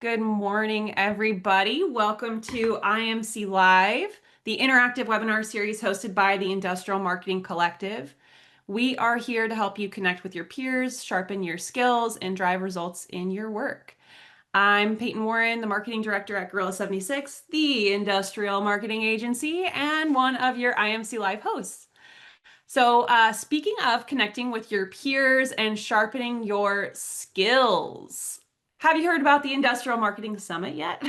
Good morning, everybody. Welcome to IMC Live, the interactive webinar series hosted by the Industrial Marketing Collective. We are here to help you connect with your peers, sharpen your skills, and drive results in your work. I'm Peyton Warren, the marketing director at Gorilla 76, the industrial marketing agency, and one of your IMC Live hosts. So, speaking of connecting with your peers and sharpening your skills, have you heard about the Industrial Marketing Summit yet?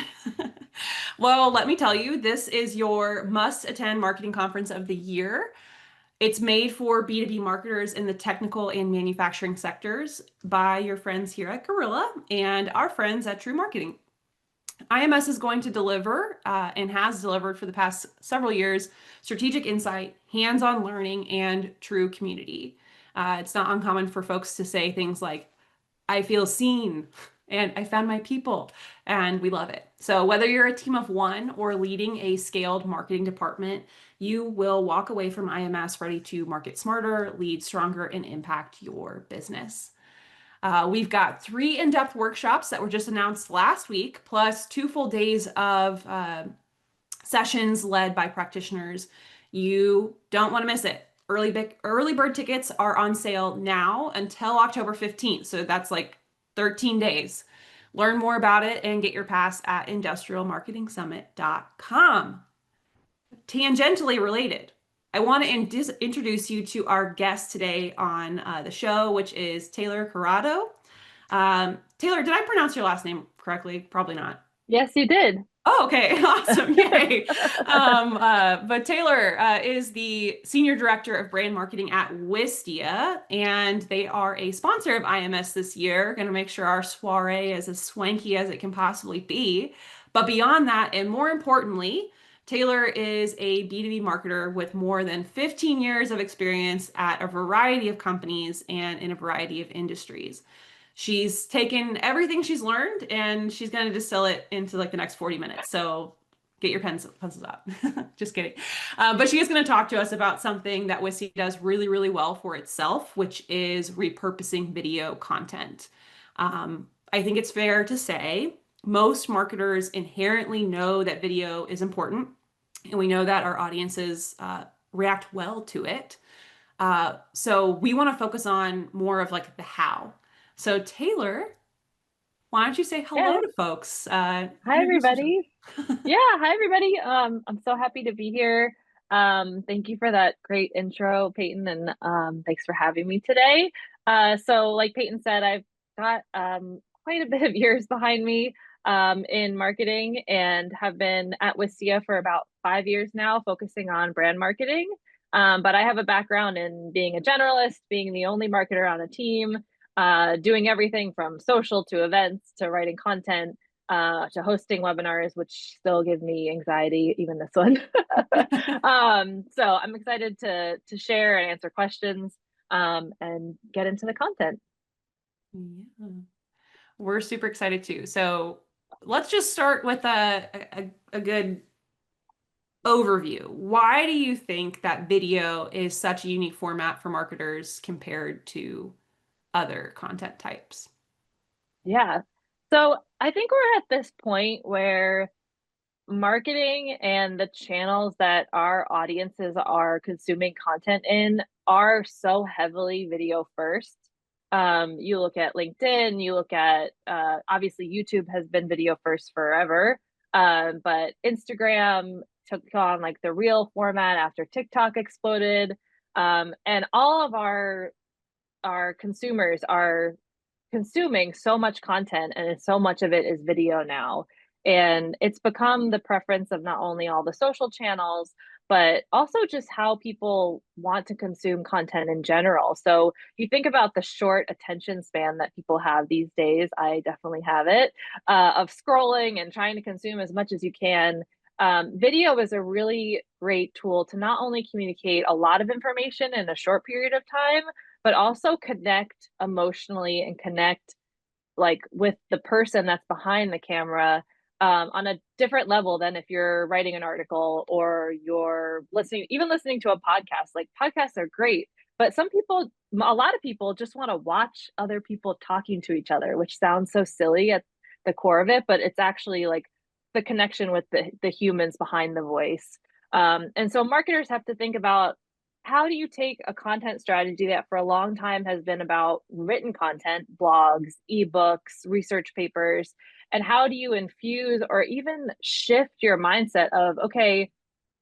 Well, let me tell you, this is your must-attend marketing conference of the year. It's made for B2B marketers in the technical and manufacturing sectors by your friends here at Gorilla and our friends at True Marketing. IMS is going to deliver and has delivered for the past several years strategic insight, hands-on learning, and true community. It's not uncommon for folks to say things like, I feel seen and I found my people, and we love it. So whether you're a team of one or leading a scaled marketing department, you will walk away from IMS ready to market smarter, lead stronger, and impact your business. We've got 3 in-depth workshops that were just announced last week, plus 2 full days of sessions led by practitioners. You don't want to miss it. Early bird tickets are on sale now until October 15th, so that's like 13 days. Learn more about it and get your pass at industrialmarketingsummit.com. Tangentially related, I want to introduce you to our guest today on the show, which is Taylor Corrado. Taylor, did I pronounce your last name correctly? Probably not. Yes, you did. Oh, okay. Awesome. Yay. But Taylor is the Senior Director of Brand Marketing at Wistia, and they are a sponsor of IMS this year. Going to make sure our soiree is as swanky as it can possibly be. But beyond that, and more importantly, Taylor is a B2B marketer with more than 15 years of experience at a variety of companies and in a variety of industries. She's taken everything she's learned and she's going to distill it into like the next 40 minutes. So get your pencils up. Just kidding. But she is going to talk to us about something that Wistia does really, really well for itself, which is repurposing video content. I think it's fair to say most marketers inherently know that video is important, and we know that our audiences react well to it. So we want to focus on more of like the how. So Taylor, why don't you say Yeah. hello to folks? Hi, Introduce yourself. everybody. Yeah. Hi, everybody. I'm so happy to be here. Thank you for that great intro, Peyton, and thanks for having me today. So like Peyton said, I've got quite a bit of years behind me in marketing and have been at Wistia for about 5 years now, focusing on brand marketing. But I have a background in being a generalist, being the only marketer on a team, doing everything from social to events to writing content to hosting webinars, which still give me anxiety, even this one. So I'm excited to share and answer questions and get into the content. Yeah, we're super excited too. So let's just start with a good overview. Why do you think that video is such a unique format for marketers compared to other content types? Yeah. So I think we're at this point where marketing and the channels that our audiences are consuming content in are so heavily video first. You look at LinkedIn, you look at obviously YouTube has been video first forever, but Instagram took on like the real format after TikTok exploded, and all of our consumers are consuming so much content and so much of it is video now. And it's become the preference of not only all the social channels, but also just how people want to consume content in general. So you think about the short attention span that people have these days. I definitely have it, of scrolling and trying to consume as much as you can. Video is a really great tool to not only communicate a lot of information in a short period of time, but also connect emotionally and connect like with the person that's behind the camera on a different level than if you're writing an article or you're listening, even listening to a podcast. Like podcasts are great, but some people, a lot of people just want to watch other people talking to each other, which sounds so silly at the core of it, but it's actually like the connection with the humans behind the voice. And so marketers have to think about, how do you take a content strategy that for a long time has been about written content, blogs, ebooks, research papers, and how do you infuse or even shift your mindset of, okay,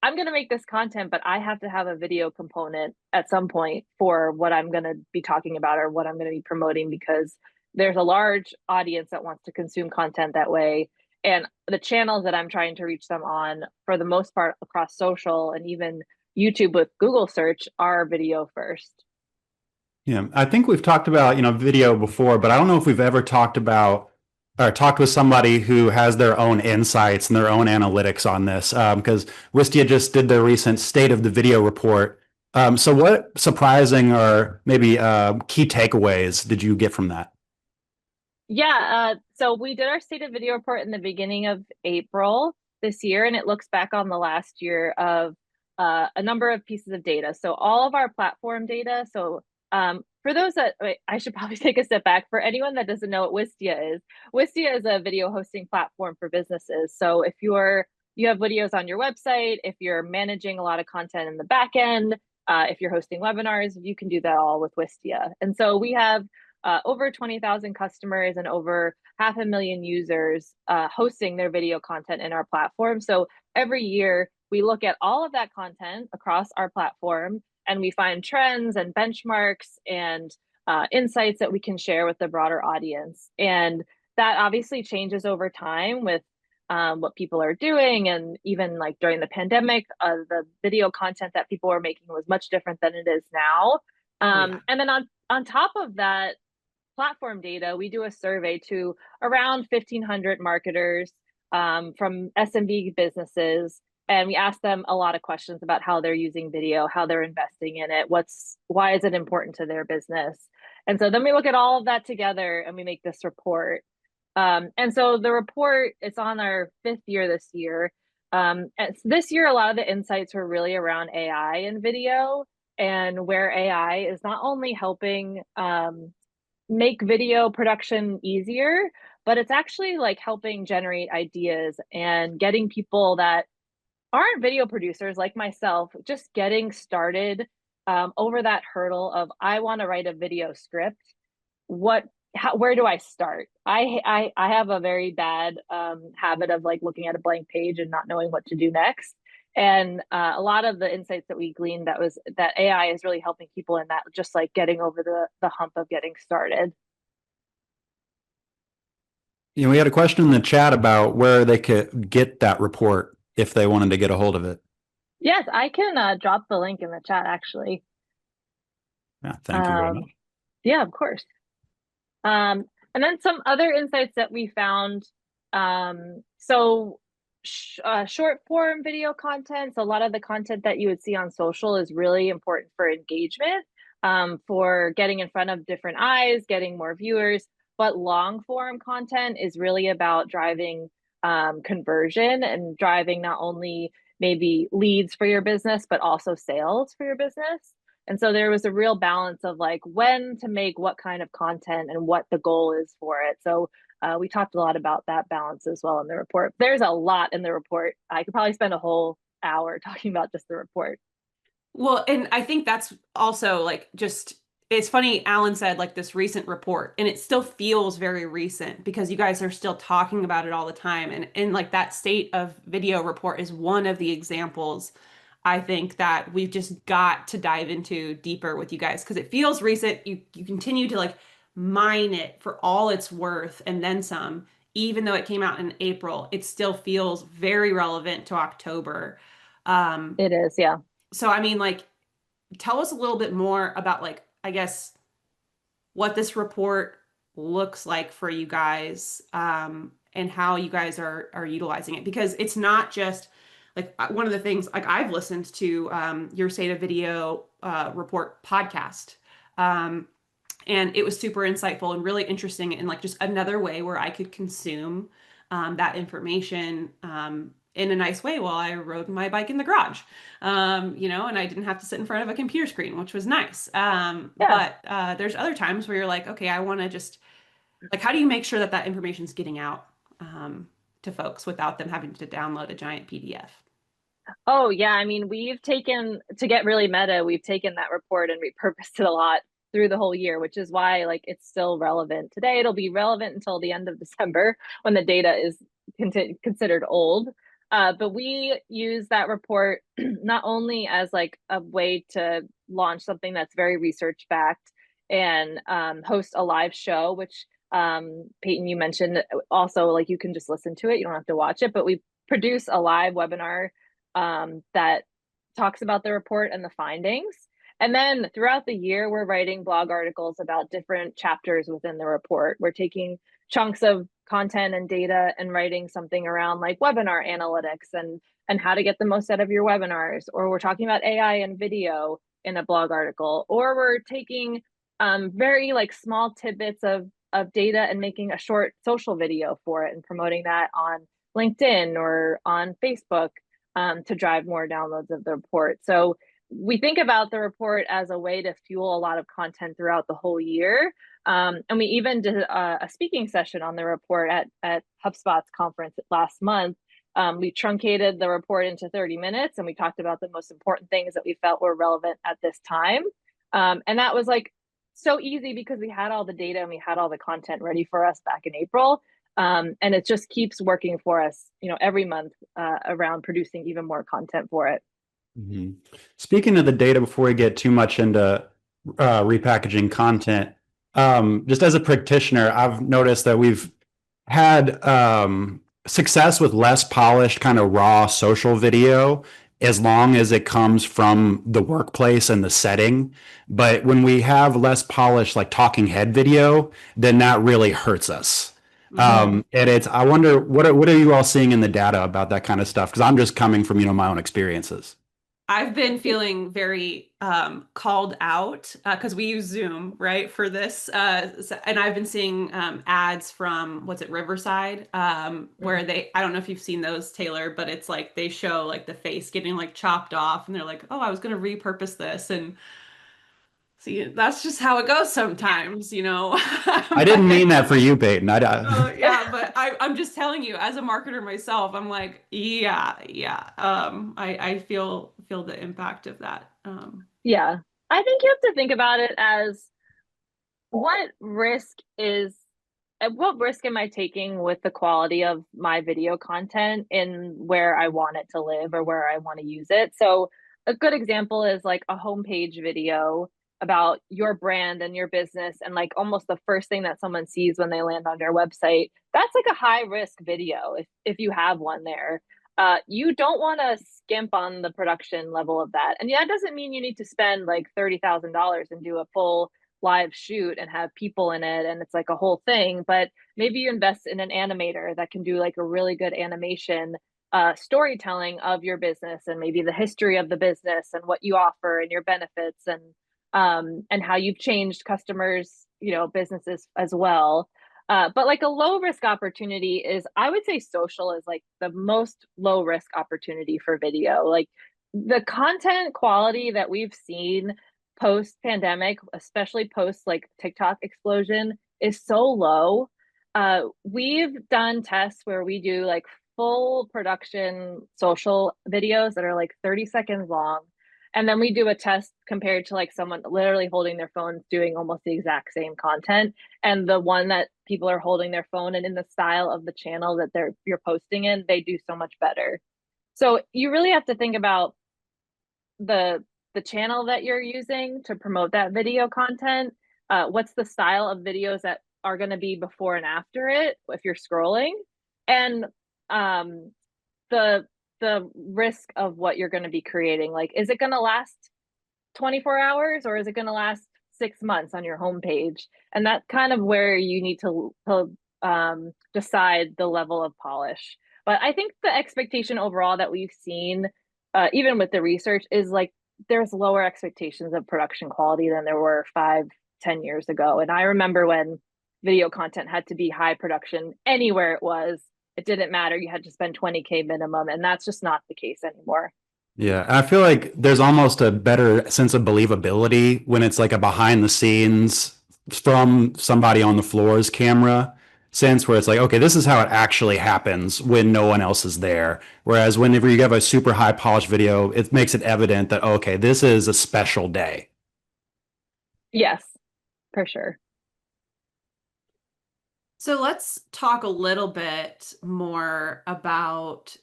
I'm going to make this content, but I have to have a video component at some point for what I'm going to be talking about or what I'm going to be promoting, because there's a large audience that wants to consume content that way. And the channels that I'm trying to reach them on, for the most part, across social and even YouTube with Google search, are video first. Yeah, I think we've talked about, video before, but I don't know if we've ever talked about or talked with somebody who has their own insights and their own analytics on this. Because Wistia just did their recent State of the Video report. So what surprising or maybe key takeaways did you get from that? Yeah, so we did our State of Video report in the beginning of April this year, and it looks back on the last year of a number of pieces of data. So all of our platform data. So for those that, wait, I should probably take a step back. For anyone that doesn't know what Wistia is a video hosting platform for businesses. So if you have videos on your website, if you're managing a lot of content in the back end, if you're hosting webinars, you can do that all with Wistia. And so we have over 20,000 customers and over 500,000 users hosting their video content in our platform. So every year we look at all of that content across our platform, and we find trends and benchmarks and insights that we can share with the broader audience. And that obviously changes over time with what people are doing. And even like during the pandemic, the video content that people were making was much different than it is now. Yeah. And then on top of that platform data, we do a survey to around 1,500 marketers from SMB businesses, and we ask them a lot of questions about how they're using video, how they're investing in it, why is it important to their business. And so then we look at all of that together and we make this report. And so the report, it's on our 5th year this year. And this year, a lot of the insights were really around AI and video, and where AI is not only helping make video production easier, but it's actually like helping generate ideas and getting people that aren't video producers like myself just getting started over that hurdle of, I want to write a video script. Where do I start? I have a very bad habit of like looking at a blank page and not knowing what to do next. And a lot of the insights that we gleaned, that AI is really helping people in that, just like getting over the hump of getting started. We had a question in the chat about where they could get that report if they wanted to get a hold of it. Yes, I can drop the link in the chat actually. Yeah, thank you very much. Yeah, of course. And then some other insights that we found. Short form video content. So a lot of the content that you would see on social is really important for engagement, for getting in front of different eyes, getting more viewers. But long form content is really about driving conversion and driving not only maybe leads for your business, but also sales for your business. And so there was a real balance of like when to make what kind of content and what the goal is for it. So we talked a lot about that balance as well in the report. There's a lot in the report. I could probably spend a whole hour talking about just the report. Well, and I think that's also like it's funny, Alan said like this recent report, and it still feels very recent because you guys are still talking about it all the time. And like that State of Video report is one of the examples I think that we've just got to dive into deeper with you guys, because it feels recent. You continue to like mine it for all it's worth and then some. Even though it came out in April, it still feels very relevant to October. It is, yeah. So I mean, like, tell us a little bit more about like, I guess, what this report looks like for you guys, and how you guys are utilizing it, because it's not just like one of the things, like I've listened to your State of Video report podcast, and it was super insightful and really interesting, and like just another way where I could consume that information in a nice way while I rode my bike in the garage, and I didn't have to sit in front of a computer screen, which was nice. But there's other times where you're like, okay, I want to just like, how do you make sure that information is getting out? to folks without them having to download a giant PDF? Oh yeah, I mean, we've taken to get really meta, we've taken that report and repurposed it a lot through the whole year, which is why like it's still relevant today. It'll be relevant until the end of December when the data is considered old. But we use that report not only as like a way to launch something that's very research backed and host a live show, which Peyton, you mentioned also like you can just listen to it, you don't have to watch it, but we produce a live webinar that talks about the report and the findings. And then throughout the year, we're writing blog articles about different chapters within the report. We're taking chunks of content and data and writing something around like webinar analytics and how to get the most out of your webinars, or we're talking about AI and video in a blog article, or we're taking very like small tidbits of data and making a short social video for it and promoting that on LinkedIn or on Facebook to drive more downloads of the report. So we think about the report as a way to fuel a lot of content throughout the whole year. And we even did a speaking session on the report at HubSpot's conference last month. We truncated the report into 30 minutes and we talked about the most important things that we felt were relevant at this time. And that was like so easy because we had all the data and we had all the content ready for us back in April. And it just keeps working for us, you know, every month around producing even more content for it. Mm-hmm. Speaking of the data, before we get too much into repackaging content, just as a practitioner, I've noticed that we've had success with less polished, kind of raw social video, as long as it comes from the workplace and the setting. But when we have less polished, like talking head video, then that really hurts us. And I wonder what are you all seeing in the data about that kind of stuff? Because I'm just coming from, my own experiences. I've been feeling very called out because we use Zoom, right, for this. And I've been seeing ads from, what's it, Riverside, where I don't know if you've seen those, Taylor, but it's like they show like the face getting like chopped off and they're like, oh, I was going to repurpose this. And see, that's just how it goes sometimes, I didn't mean that for you, Peyton. Yeah, but I'm just telling you, as a marketer myself, I'm like, yeah. I feel the impact of that. Yeah, I think you have to think about it as what risk am I taking with the quality of my video content in where I want it to live or where I want to use it. So a good example is like a homepage video about your brand and your business and like almost the first thing that someone sees when they land on your website. That's like a high risk video if you have one there. You don't want to skimp on the production level of that. And yeah, that doesn't mean you need to spend like $30,000 and do a full live shoot and have people in it and it's like a whole thing, but maybe you invest in an animator that can do like a really good animation storytelling of your business and maybe the history of the business and what you offer and your benefits and how you've changed customers, businesses as well. But like a low risk opportunity is, I would say social is like the most low risk opportunity for video. Like the content quality that we've seen post pandemic, especially post like TikTok explosion, is so low. We've done tests where we do like full production social videos that are like 30 seconds long. And then we do a test compared to like someone literally holding their phones doing almost the exact same content. And the one that people are holding their phone and in the style of the channel that you're posting in, they do so much better. So you really have to think about the channel that you're using to promote that video content. What's the style of videos that are going to be before and after it if you're scrolling, and the risk of what you're going to be creating. Like, is it going to last 24 hours or is it going to last 6 months on your homepage? And that's kind of where you need to decide the level of polish. But I think the expectation overall that we've seen, even with the research, is like there's lower expectations of production quality than there were 5-10 years ago. And I remember when video content had to be high production anywhere it was. It didn't matter. You had to spend 20K minimum, and that's just not the case anymore. Yeah, and I feel like there's almost a better sense of believability when it's like a behind the scenes from somebody on the floor's camera. sense where it's like, okay, this is how it actually happens when no one else is there. Whereas whenever you have a super high polished video, it makes it evident that, okay, this is a special day. Yes, for sure. So let's talk a little bit more about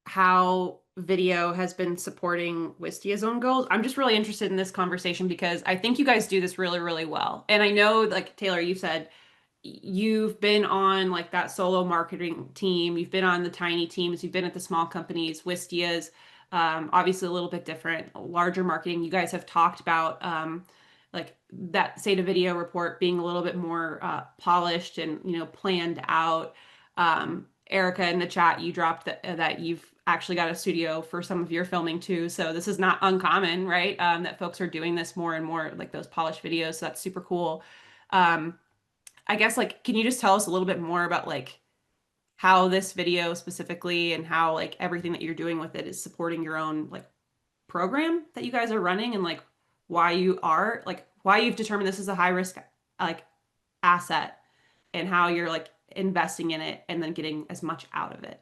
how video has been supporting Wistia's own goals. I'm just really interested in this conversation because I think you guys do this really, really well. And I know, like Taylor, you said you've been on like that solo marketing team, you've been on the tiny teams, you've been at the small companies. Wistia's obviously a little bit different, larger marketing. You guys have talked about like that State of Video report being a little bit more polished and planned out. Erica, in the chat, you dropped that you've actually got a studio for some of your filming too. So this is not uncommon, right? That folks are doing this more and more, like those polished videos. So that's super cool. I guess like, can you just tell us a little bit more about like how this video specifically and how like everything that you're doing with it is supporting your own like program that you guys are running, and like why you've determined this is a high risk like asset, and how you're like investing in it and then getting as much out of it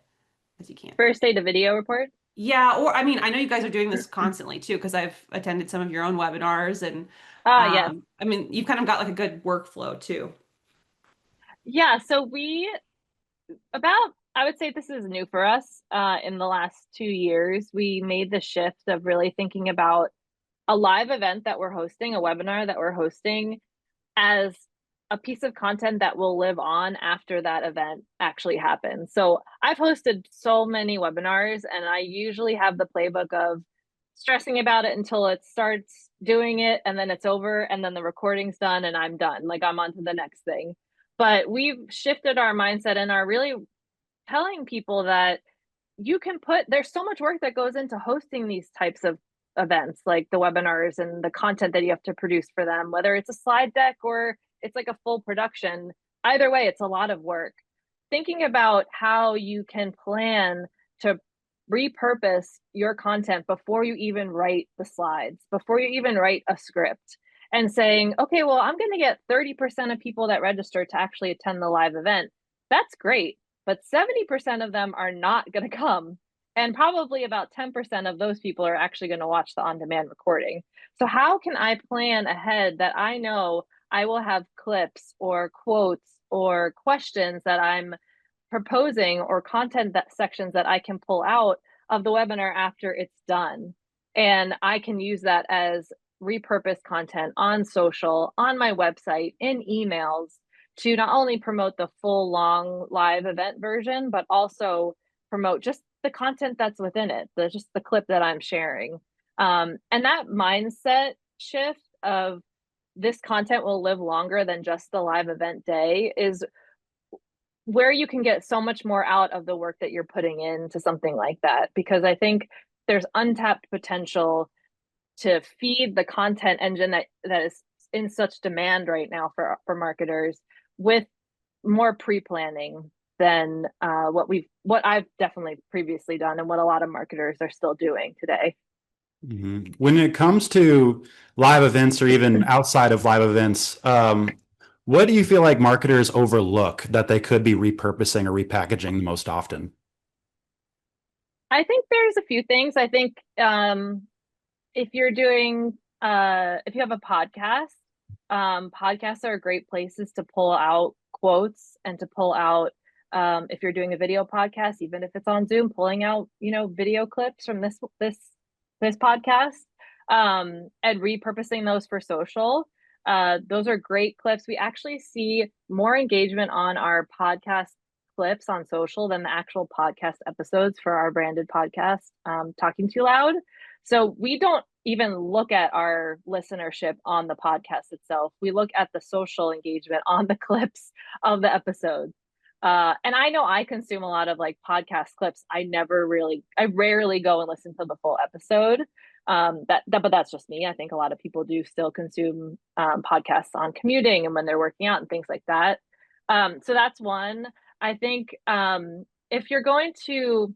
as you can. First State of Video report? Yeah, or I mean, I know you guys are doing this constantly too, because I've attended some of your own webinars, and Yes. I mean, you've kind of got like a good workflow too. Yeah, so I would say this is new for us. In the last 2 years, we made the shift of really thinking about a live event that we're hosting, a webinar that we're hosting, as a piece of content that will live on after that event actually happens. So I've hosted so many webinars, and I usually have the playbook of stressing about it until it starts doing it, and then it's over, and then the recording's done, and I'm done. Like I'm on to the next thing. But we've shifted our mindset and are really telling people that there's so much work that goes into hosting these types of events, like the webinars and the content that you have to produce for them, whether it's a slide deck or it's like a full production. Either way, it's a lot of work. Thinking about how you can plan to repurpose your content before you even write the slides, before you even write a script, and saying, okay, well, I'm going to get 30% of people that register to actually attend the live event. That's great, but 70% of them are not going to come. And probably about 10% of those people are actually going to watch the on-demand recording. So how can I plan ahead that I know I will have clips or quotes or questions that I'm proposing, or content sections that I can pull out of the webinar after it's done? And I can use that as repurposed content on social, on my website, in emails, to not only promote the full long live event version, but also promote just the content that's within it, just the clip that I'm sharing. And that mindset shift of this content will live longer than just the live event day is where you can get so much more out of the work that you're putting into something like that. Because I think there's untapped potential to feed the content engine that is in such demand right now for marketers, with more pre-planning than what I've definitely previously done, and what a lot of marketers are still doing today. Mm-hmm. When it comes to live events or even outside of live events, what do you feel like marketers overlook that they could be repurposing or repackaging the most often? I think there's a few things. I think if you have a podcast, podcasts are great places to pull out quotes and to pull out, if you're doing a video podcast, even if it's on Zoom, pulling out, video clips from this podcast, and repurposing those for social. Those are great clips. We actually see more engagement on our podcast clips on social than the actual podcast episodes for our branded podcast, Talking Too Loud. So we don't even look at our listenership on the podcast itself. We look at the social engagement on the clips of the episodes. And I know I consume a lot of like podcast clips. I rarely go and listen to the full episode. But that's just me. I think a lot of people do still consume podcasts on commuting and when they're working out and things like that. So that's one. I think if you're going to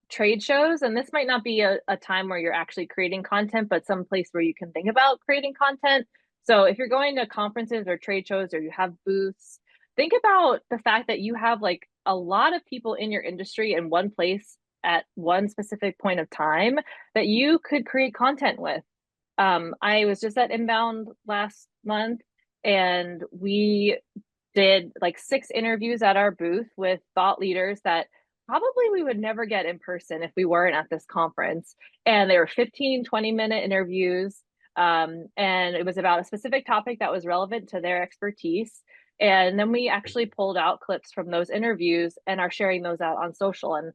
trade shows, and this might not be a time where you're actually creating content, but some place where you can think about creating content. So if you're going to conferences or trade shows, or you have booths, think about the fact that you have like a lot of people in your industry in one place at one specific point of time that you could create content with. I was just at Inbound last month, and we did like 6 interviews at our booth with thought leaders that probably we would never get in person if we weren't at this conference. And they were 15, 20-minute interviews. And it was about a specific topic that was relevant to their expertise. And then we actually pulled out clips from those interviews and are sharing those out on social. And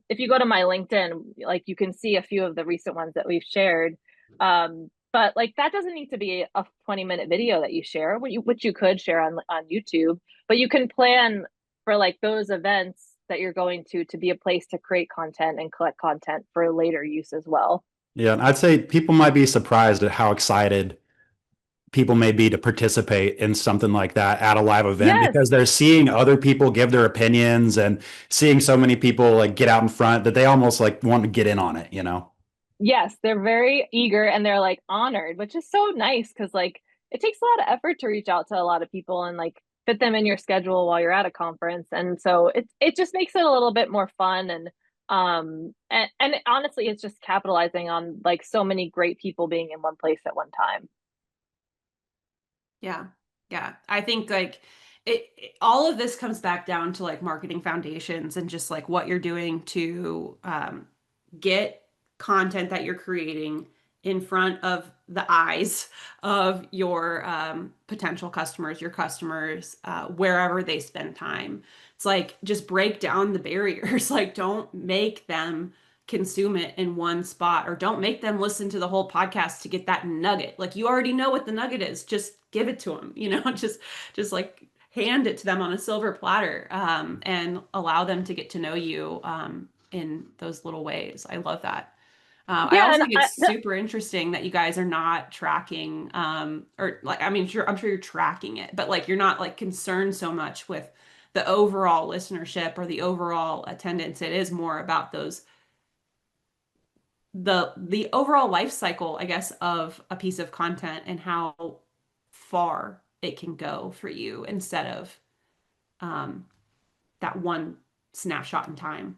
if you go to my LinkedIn, like you can see a few of the recent ones that we've shared. But like that doesn't need to be a 20-minute video that you share, which you could share on YouTube, but you can plan for like those events that you're going to be a place to create content and collect content for later use as well. Yeah, and I'd say people might be surprised at how excited people may be to participate in something like that at a live event Yes. because they're seeing other people give their opinions and seeing so many people like get out in front that they almost like want to get in on it, you know? Yes, they're very eager and they're like honored, which is so nice because like it takes a lot of effort to reach out to a lot of people and like fit them in your schedule while you're at a conference. And so it just makes it a little bit more fun and honestly it's just capitalizing on like so many great people being in one place at one time. Yeah. Yeah. I think like all of this comes back down to like marketing foundations and just like what you're doing to get content that you're creating in front of the eyes of your potential customers, your customers, wherever they spend time. It's like just break down the barriers. Like don't make them consume it in one spot or don't make them listen to the whole podcast to get that nugget. Like you already know what the nugget is. Just give it to them, you know, just like hand it to them on a silver platter and allow them to get to know you in those little ways. I love that. I Yeah, also and think it's super interesting that you guys are not tracking, or like, I mean, I'm sure you're tracking it, but like, you're not like concerned so much with the overall listenership or the overall attendance. It is more about the overall life cycle, I guess, of a piece of content and how far it can go for you instead of um, that one snapshot in time.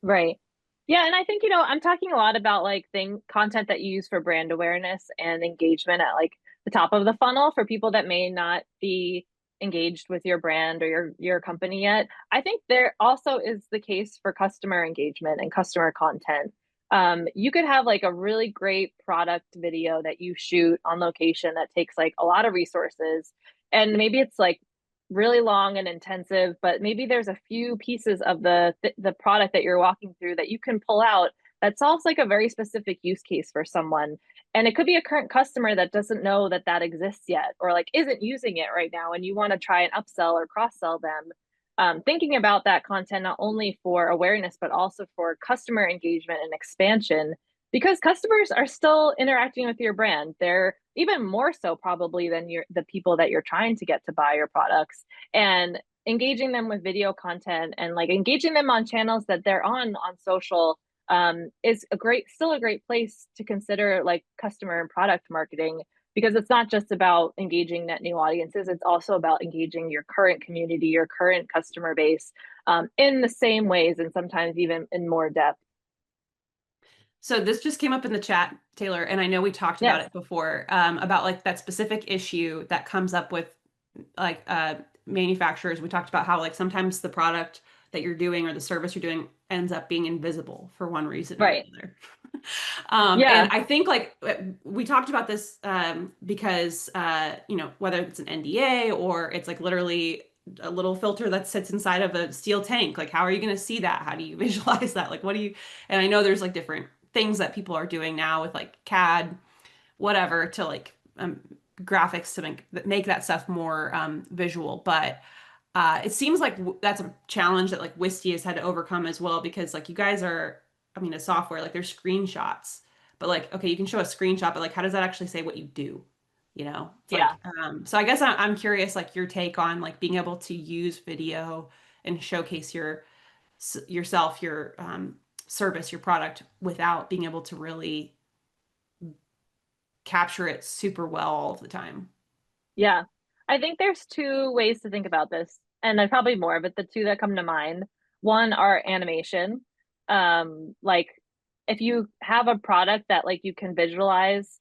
right. Yeah, and I think, I'm talking a lot about like content that you use for brand awareness and engagement at like the top of the funnel for people that may not be engaged with your brand or your company yet. I think there also is the case for customer engagement and customer content. You could have like a really great product video that you shoot on location that takes like a lot of resources, and maybe it's like really long and intensive, but maybe there's a few pieces of the product that you're walking through that you can pull out that solves like a very specific use case for someone. And it could be a current customer that doesn't know that that exists yet or like isn't using it right now and you want to try and upsell or cross sell them. Thinking about that content not only for awareness but also for customer engagement and expansion, because customers are still interacting with your brand. They're even more so probably than the people that you're trying to get to buy your products, and engaging them with video content and like engaging them on channels that they're on social is still a great place to consider like customer and product marketing, because it's not just about engaging net new audiences, it's also about engaging your current community, your current customer base, in the same ways and sometimes even in more depth. So this just came up in the chat, Taylor, and I know we talked about Yes. it before, about like that specific issue that comes up with like manufacturers. We talked about how like sometimes the product that you're doing or the service you're doing ends up being invisible for one reason or Right. another. And Yeah. I think like we talked about this because whether it's an NDA or it's like literally a little filter that sits inside of a steel tank, like how are you going to see that? How do you visualize that? Like what do you? And I know there's like different things that people are doing now with like CAD, whatever, to like graphics to make that stuff more visual. But it seems like that's a challenge that like Wistia has had to overcome as well, because like you guys are, I mean, a software, like there's screenshots, but like, okay, you can show a screenshot, but like, how does that actually say what you do? You know, it's like, Yeah. so I guess I'm curious, like your take on like being able to use video and showcase yourself, your service, your product without being able to really capture it super well all the time. Yeah. I think there's two ways to think about this, and there's probably more, but the two that come to mind. One are animation. Like if you have a product that like you can visualize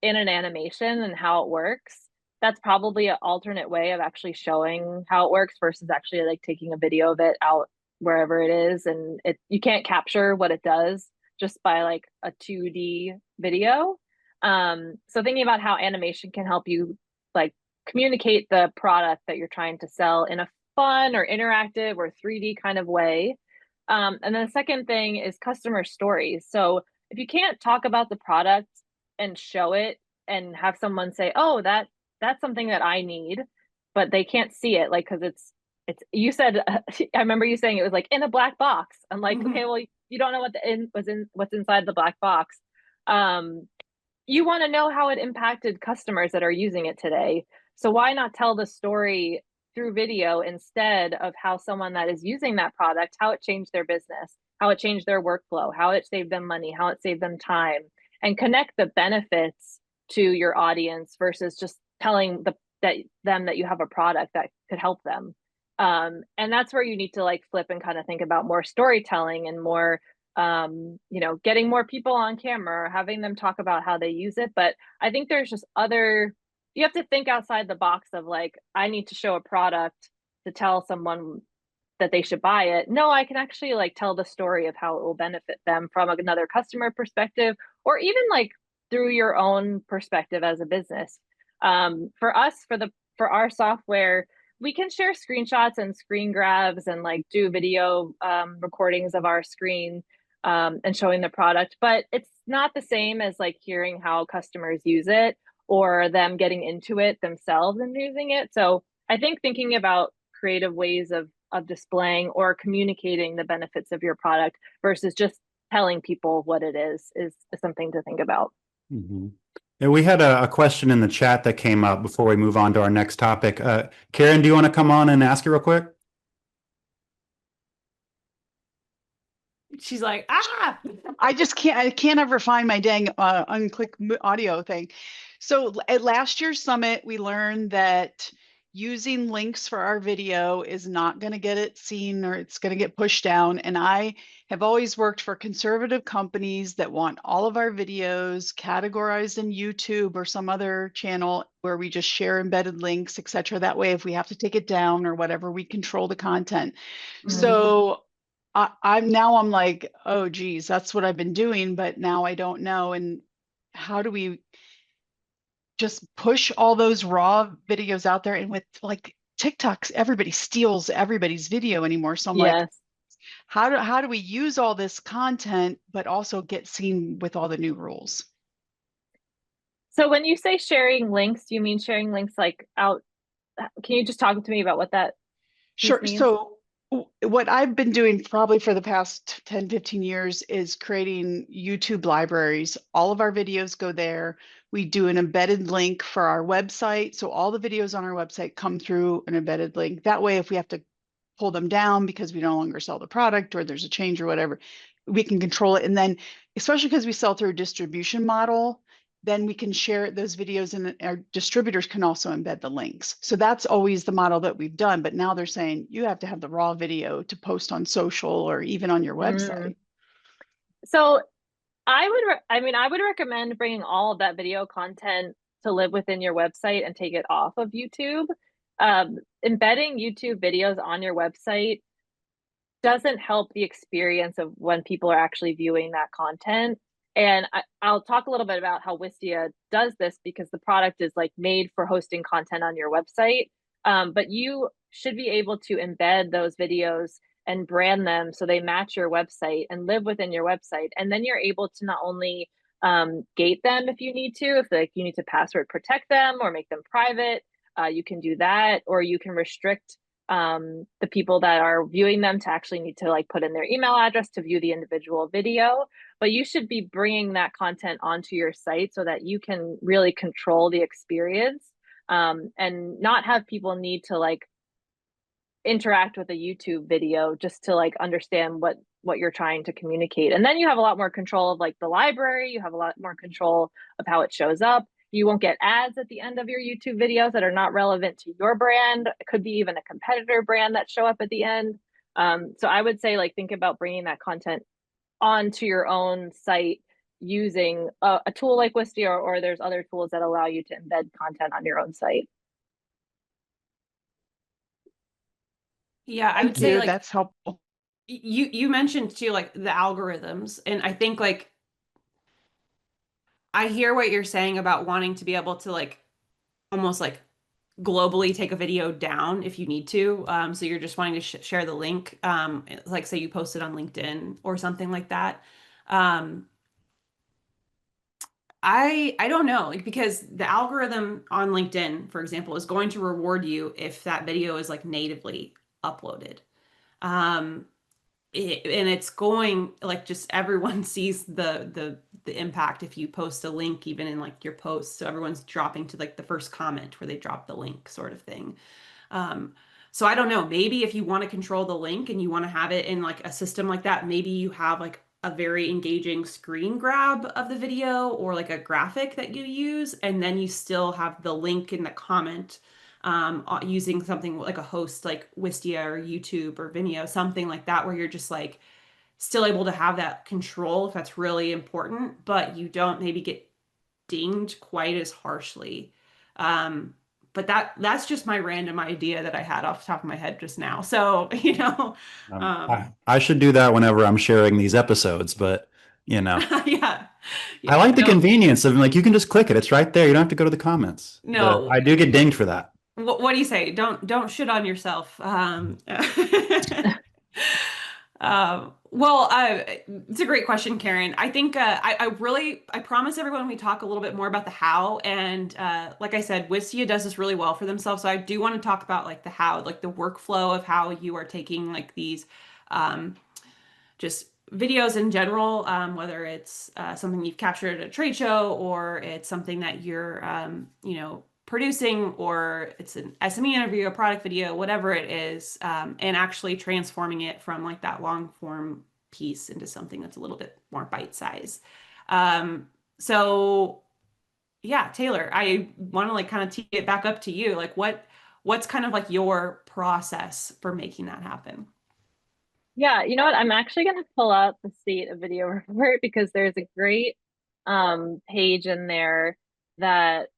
in an animation and how it works, that's probably an alternate way of actually showing how it works versus actually like taking a video of it out wherever it is, and it you can't capture what it does just by like a 2D video. So thinking about how animation can help you like communicate the product that you're trying to sell in a fun or interactive or 3D kind of way. And then the second thing is customer stories. So if you can't talk about the product and show it and have someone say, "Oh, that's something that I need," but they can't see it, like because it's you said I remember you saying it was like in a black box. I'm like, okay, well, you don't know what's inside the black box. You want to know how it impacted customers that are using it today. So why not tell the story through video instead of how someone that is using that product, how it changed their business, how it changed their workflow, how it saved them money, how it saved them time, and connect the benefits to your audience versus just telling them that you have a product that could help them. And that's where you need to like flip and kind of think about more storytelling and more getting more people on camera or having them talk about how they use it. But I think there's just you have to think outside the box of like, I need to show a product to tell someone that they should buy it. No, I can actually like tell the story of how it will benefit them from another customer perspective, or even like through your own perspective as a business. For us, for our software, we can share screenshots and screen grabs and like do video recordings of our screen and showing the product, but it's not the same as like hearing how customers use it or them getting into it themselves and using it. So I think thinking about creative ways of displaying or communicating the benefits of your product versus just telling people what it is something to think about. Mm-hmm. And we had a question in the chat that came up before we move on to our next topic. Karen, do you want to come on and ask it real quick? She's like, ah, I can't ever find my dang unclick audio thing. So at last year's summit, we learned that using links for our video is not going to get it seen, or it's going to get pushed down. And I have always worked for conservative companies that want all of our videos categorized in YouTube or some other channel where we just share embedded links, etc. That way, if we have to take it down or whatever, we control the content. So I'm like, oh geez, that's what I've been doing, but now I don't know. And how do we just push all those raw videos out there? And with like TikToks, everybody steals everybody's video anymore. So I'm like, how do we use all this content, but also get seen with all the new rules? So when you say sharing links, do you mean sharing links like out? Can you just talk to me about what that means? So what I've been doing probably for the past 10, 15 years is creating YouTube libraries. All of our videos go there. We do an embedded link for our website. So all the videos on our website come through an embedded link. That way, if we have to pull them down because we no longer sell the product or there's a change or whatever, we can control it. And then, especially because we sell through a distribution model, then we can share those videos and our distributors can also embed the links. So that's always the model that we've done. But now they're saying you have to have the raw video to post on social or even on your website. So I would recommend bringing all of that video content to live within your website and take it off of YouTube. Embedding YouTube videos on your website doesn't help the experience of when people are actually viewing that content. And I'll talk a little bit about how Wistia does this because the product is like made for hosting content on your website. But you should be able to embed those videos and brand them so they match your website and live within your website. And then you're able to not only gate them if you need to, if like you need to password protect them or make them private, you can do that, or you can restrict the people that are viewing them to actually need to like put in their email address to view the individual video. But you should be bringing that content onto your site so that you can really control the experience and not have people need to like interact with a YouTube video just to like understand what you're trying to communicate. And then you have a lot more control of like the library, you have a lot more control of how it shows up. You won't get ads at the end of your YouTube videos that are not relevant to your brand. It could be even a competitor brand that show up at the end. So I would say like think about bringing that content onto your own site using a tool like Wistia, or there's other tools that allow you to embed content on your own site. Yeah, I would Thank say you. like That's helpful. you mentioned too, like the algorithms, and I think like I hear what you're saying about wanting to be able to like almost like globally take a video down if you need to. So you're just wanting to share the link, like say you posted on LinkedIn or something like that. Um, I don't know, like because the algorithm on LinkedIn, for example, is going to reward you if that video is like natively uploaded. Um, and it's going like just everyone sees the impact if you post a link even in like your post, so everyone's dropping to like the first comment where they drop the link sort of thing. um so I don't know, maybe if you want to control the link and you want to have it in like a system like that, maybe you have like a very engaging screen grab of the video or like a graphic that you use, and then you still have the link in the comment, using something like a host like Wistia or YouTube or Vimeo, something like that, where you're just like still able to have that control if that's really important, but you don't maybe get dinged quite as harshly. But that's just my random idea that I had off the top of my head just now. So, I should do that whenever I'm sharing these episodes, but yeah, I yeah, like the no, convenience of like you can just click it. It's right there. You don't have to go to the comments. But no. I do get dinged for that. What do you say? Don't shit on yourself. Well, it's a great question, Karen. I think I promise everyone we talk a little bit more about the how. And like I said, Wistia does this really well for themselves. So I do want to talk about like the how, like the workflow of how you are taking like these um, just videos in general, whether it's something you've captured at a trade show or it's something that you're, producing, or it's an SME interview, a product video, whatever it is, and actually transforming it from like that long form piece into something that's a little bit more bite size. So yeah, Taylor, I want to like kind of tee it back up to you. Like what's kind of like your process for making that happen? Yeah, you know what? I'm actually going to pull up the state of video report because there's a great page in there that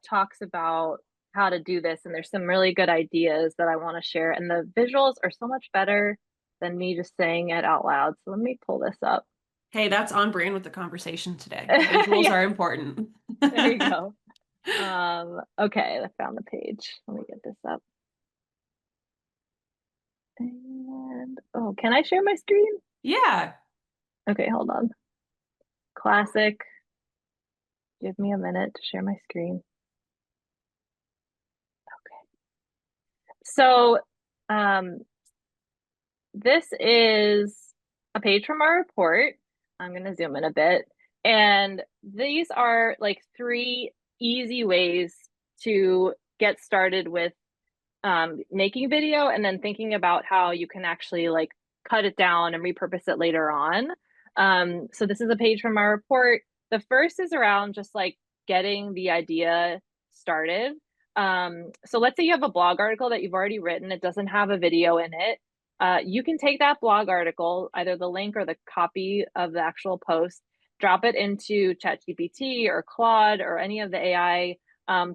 talks about how to do this. And there's some really good ideas that I want to share. And the visuals are so much better than me just saying it out loud. So let me pull this up. Hey, that's on brand with the conversation today. Visuals Yeah, are important. there you go. Okay, I found the page. Let me get this up. And oh, can I share my screen? Yeah. Okay, hold on. Classic. Give me a minute to share my screen. Okay. So, this is a page from our report. I'm going to zoom in a bit. And these are like 3 easy ways to get started with making video and then thinking about how you can actually like cut it down and repurpose it later on. So this is a page from our report. The first is around just like getting the idea started. So let's say you have a blog article that you've already written. It doesn't have a video in it. You can take that blog article, either the link or the copy of the actual post, drop it into ChatGPT or Claude or any of the AI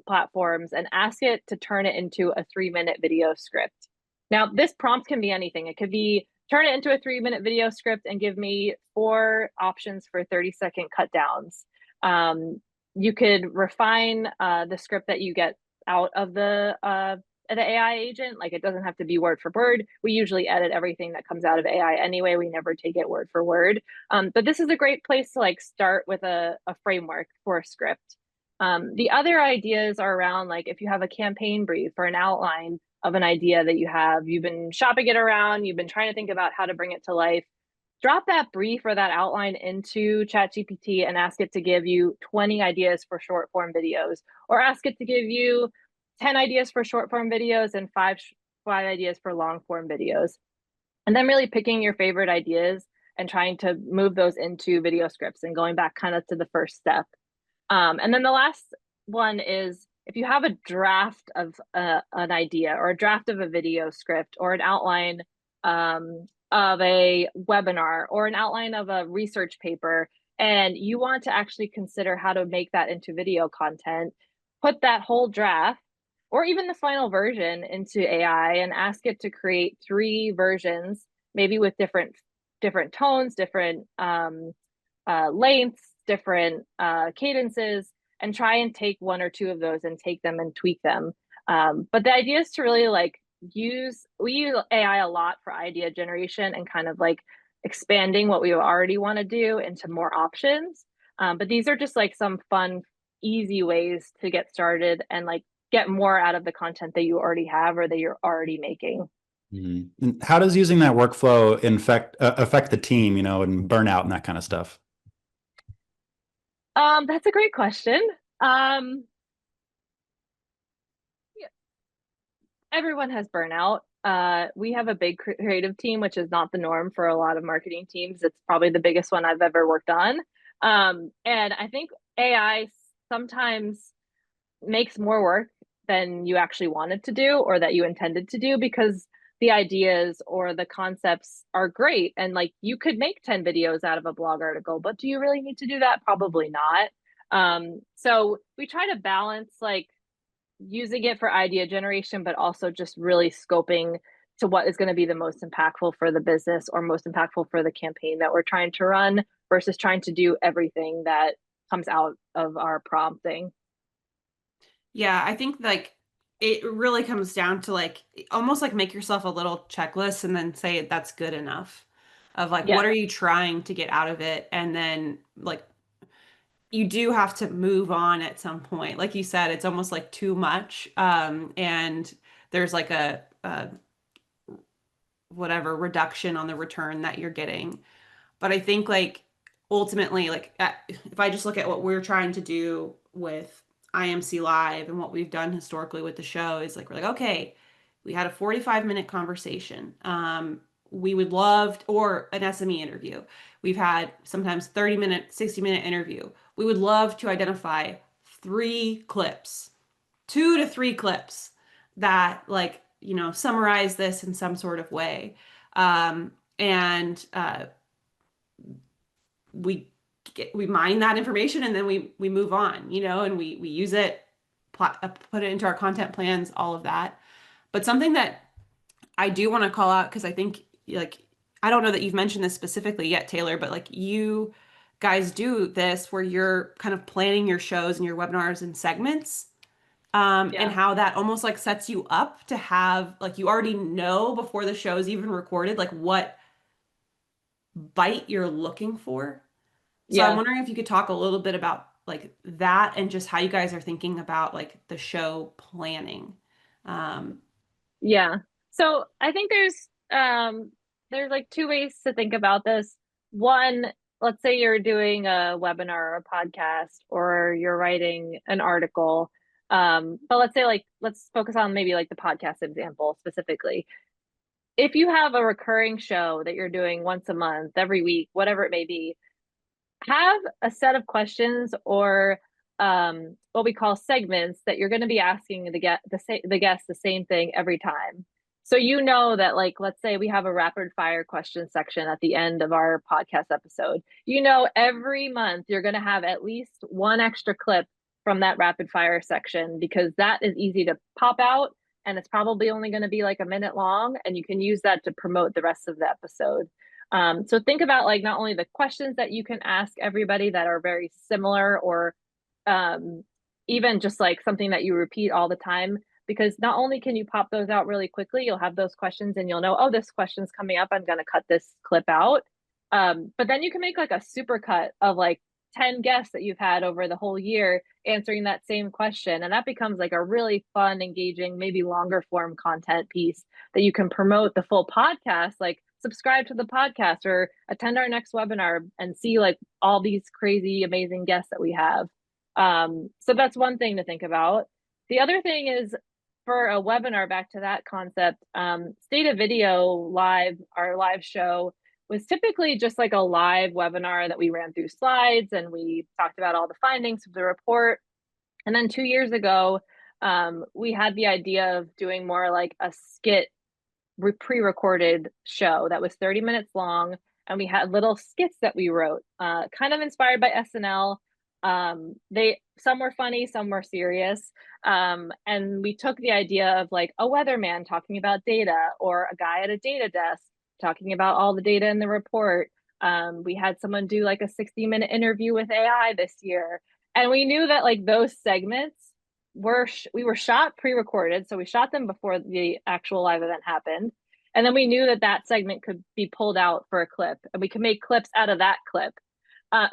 platforms, and ask it to turn it into a 3-minute video script. Now, this prompt can be anything. It could be turn it into a 3-minute video script and give me 4 options for 30-second cut downs. You could refine the script that you get out of the AI agent. Like it doesn't have to be word for word. We usually edit everything that comes out of AI anyway. We never take it word for word. But this is a great place to like start with a framework for a script. The other ideas are around like if you have a campaign brief or an outline of an idea that you've been shopping it around, you've been trying to think about how to bring it to life, drop that brief or that outline into ChatGPT and ask it to give you 20 ideas for short form videos, or ask it to give you 10 ideas for short form videos and five ideas for long form videos. And then really picking your favorite ideas and trying to move those into video scripts and going back kind of to the first step. And then the last one is if you have a draft of an idea or a draft of a video script or an outline of a webinar or an outline of a research paper, and you want to actually consider how to make that into video content, put that whole draft or even the final version into AI and ask it to create 3 versions, maybe with different tones, different lengths, different cadences, and try and take 1 or 2 of those and take them and tweak them. But the idea is to really like we use AI a lot for idea generation and kind of like expanding what we already want to do into more options. But these are just like some fun, easy ways to get started and like get more out of the content that you already have or that you're already making. Mm-hmm. And how does using that workflow affect the team, and burnout and that kind of stuff? That's a great question. Everyone has burnout. We have a big creative team, which is not the norm for a lot of marketing teams. It's probably the biggest one I've ever worked on. And I think AI sometimes makes more work than you actually wanted to do or that you intended to do, because the ideas or the concepts are great. And like you could make 10 videos out of a blog article, but do you really need to do that? Probably not. So we try to balance like using it for idea generation, but also just really scoping to what is going to be the most impactful for the business or most impactful for the campaign that we're trying to run versus trying to do everything that comes out of our prompting. Yeah, I think like it really comes down to like almost like make yourself a little checklist and then say that's good enough of like what are you trying to get out of it, and then like you do have to move on at some point. Like you said, it's almost like too much. And there's like a whatever reduction on the return that you're getting. But I think like ultimately, like if I just look at what we're trying to do with IMC Live and what we've done historically with the show is like, we're like, okay, we had a 45-minute conversation. We would love, or an SME interview. We've had sometimes 30-minute, 60-minute interview. We would love to identify 3 clips, 2 to 3 clips that like, summarize this in some sort of way. And we mine that information and then we move on, and we use it, put it into our content plans, all of that. But something that I do want to call out, because I think like, I don't know that you've mentioned this specifically yet, Taylor, but like you guys do this where you're kind of planning your shows and your webinars in segments, and how that almost like sets you up to have like, you already know before the show's even recorded, like what bite you're looking for. So I'm wondering if you could talk a little bit about like that and just how you guys are thinking about like the show planning. Yeah. So I think there's like 2 ways to think about this. One, let's say you're doing a webinar or a podcast or you're writing an article. But let's say like let's focus on maybe like the podcast example specifically. If you have a recurring show that you're doing once a month, every week, whatever it may be, have a set of questions or what we call segments that you're going to be asking the guest the same thing every time. So you know that, like, let's say we have a rapid fire question section at the end of our podcast episode. You know, every month you're going to have at least 1 extra clip from that rapid fire section, because that is easy to pop out and it's probably only going to be like a minute long, and you can use that to promote the rest of the episode. So think about like not only the questions that you can ask everybody that are very similar, or even just like something that you repeat all the time, because not only can you pop those out really quickly, you'll have those questions and you'll know, oh, this question's coming up, I'm going to cut this clip out. But then you can make like a super cut of like 10 guests that you've had over the whole year answering that same question. And that becomes like a really fun, engaging, maybe longer form content piece that you can promote the full podcast, like subscribe to the podcast or attend our next webinar and see like all these crazy, amazing guests that we have. So that's one thing to think about. The other thing is, for a webinar, back to that concept, State of Video Live, our live show, was typically just like a live webinar that we ran through slides and we talked about all the findings of the report. And then 2 years ago, we had the idea of doing more like a skit pre-recorded show that was 30 minutes long, and we had little skits that we wrote, kind of inspired by SNL. They some were funny, some were serious, and we took the idea of like a weatherman talking about data, or a guy at a data desk talking about all the data in the report. We had someone do like a 60-minute interview with AI this year, and we knew that like those segments we were shot pre-recorded, so we shot them before the actual live event happened, and then we knew that that segment could be pulled out for a clip, and we could make clips out of that clip.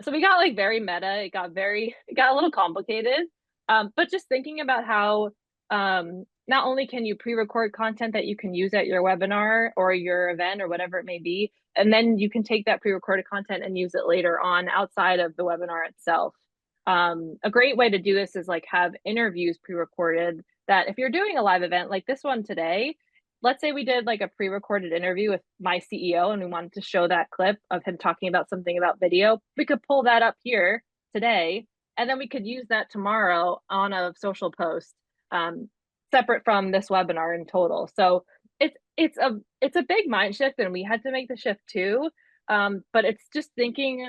So we got like very meta. It got a little complicated, but just thinking about how not only can you pre-record content that you can use at your webinar or your event or whatever it may be, and then you can take that pre-recorded content and use it later on outside of the webinar itself. A great way to do this is like have interviews pre-recorded, that if you're doing a live event like this one today, let's say we did like a pre-recorded interview with my CEO and we wanted to show that clip of him talking about something about video, we could pull that up here today, and then we could use that tomorrow on a social post, separate from this webinar in total. So it's a big mind shift, and we had to make the shift too. But it's just thinking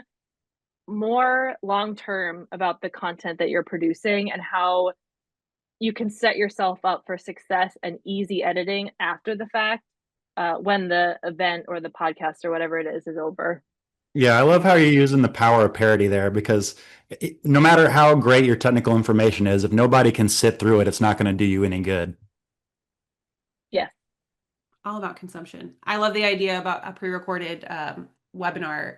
more long term about the content that you're producing and how you can set yourself up for success and easy editing after the fact, when the event or the podcast or whatever it is over. Yeah, I love how you're using the power of parody there, because no matter how great your technical information is, if nobody can sit through it, it's not going to do you any good. Yes. All about consumption. I love the idea about a pre-recorded webinar.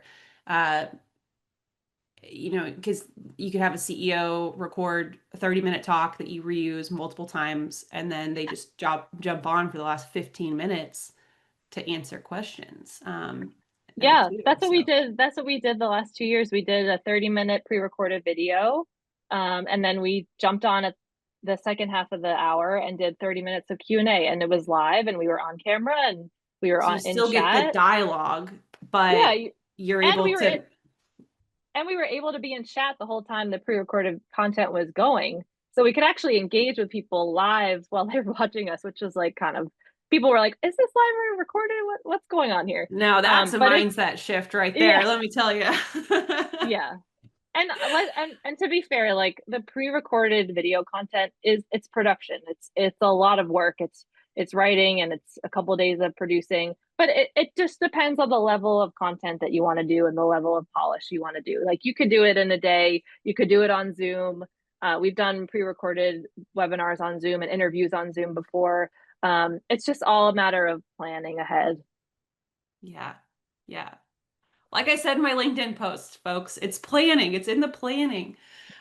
Because you could have a CEO record a 30-minute talk that you reuse multiple times, and then they just jump on for the last 15 minutes to answer questions. Yeah, that's what we did. That's what we did the last 2 years. We did a 30-minute pre-recorded video, and then we jumped on at the second half of the hour and did 30 minutes of Q&A, and it was live, and we were on camera, and we were in still chat. Get good dialogue, but yeah, you're able to. And we were able to be in chat the whole time the pre-recorded content was going. So we could actually engage with people live while they were watching us, which was like kind of, people were like, is this live recorded? What's going on here? No, that's a mindset shift right there. Yeah. Let me tell you. Yeah. And to be fair, like the pre-recorded video content it's production. It's a lot of work. It's writing, and it's a couple of days of producing, but it just depends on the level of content that you want to do and the level of polish you want to do. Like you could do it in a day, you could do it on Zoom. We've done pre-recorded webinars on Zoom and interviews on Zoom before. It's just all a matter of planning ahead. Yeah. Yeah. Like I said in my LinkedIn post, folks, it's planning. It's in the planning.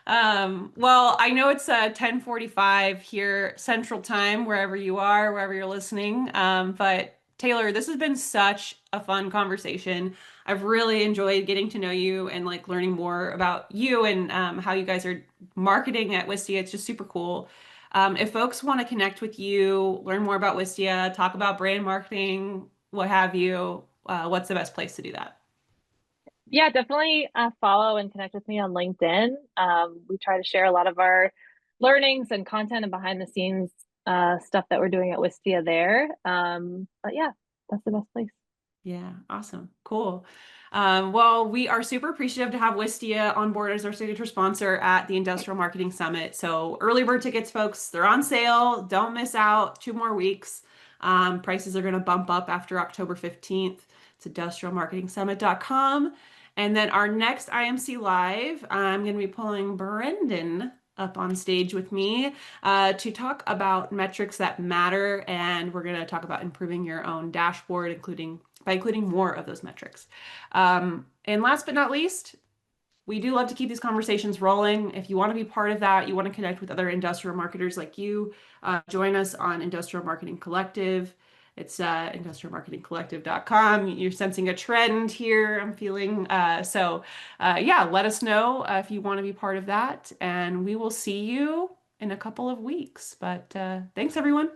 Well, I know it's 10:45 here Central Time, wherever you are, wherever you're listening. But Taylor, this has been such a fun conversation. I've really enjoyed getting to know you and like learning more about you and how you guys are marketing at Wistia. It's just super cool. If folks want to connect with you, learn more about Wistia, talk about brand marketing, what have you, what's the best place to do that? Yeah, definitely follow and connect with me on LinkedIn. We try to share a lot of our learnings and content and behind the scenes stuff that we're doing at Wistia there. But yeah, that's the best place. Yeah, awesome. Cool. Well, we are super appreciative to have Wistia on board as our signature sponsor at the Industrial Marketing Summit. So early bird tickets, folks, they're on sale. Don't miss out. 2 more weeks. Prices are going to bump up after October 15th. It's industrialmarketingsummit.com. And then our next IMC Live, I'm going to be pulling Brendan up on stage with me to talk about metrics that matter. And we're going to talk about improving your own dashboard, by including more of those metrics. And last but not least, we do love to keep these conversations rolling. If you want to be part of that, you want to connect with other industrial marketers like you, join us on Industrial Marketing Collective. It's industrialmarketingcollective.com. You're sensing a trend here, I'm feeling. Yeah, let us know if you want to be part of that. And we will see you in a couple of weeks. But thanks, everyone.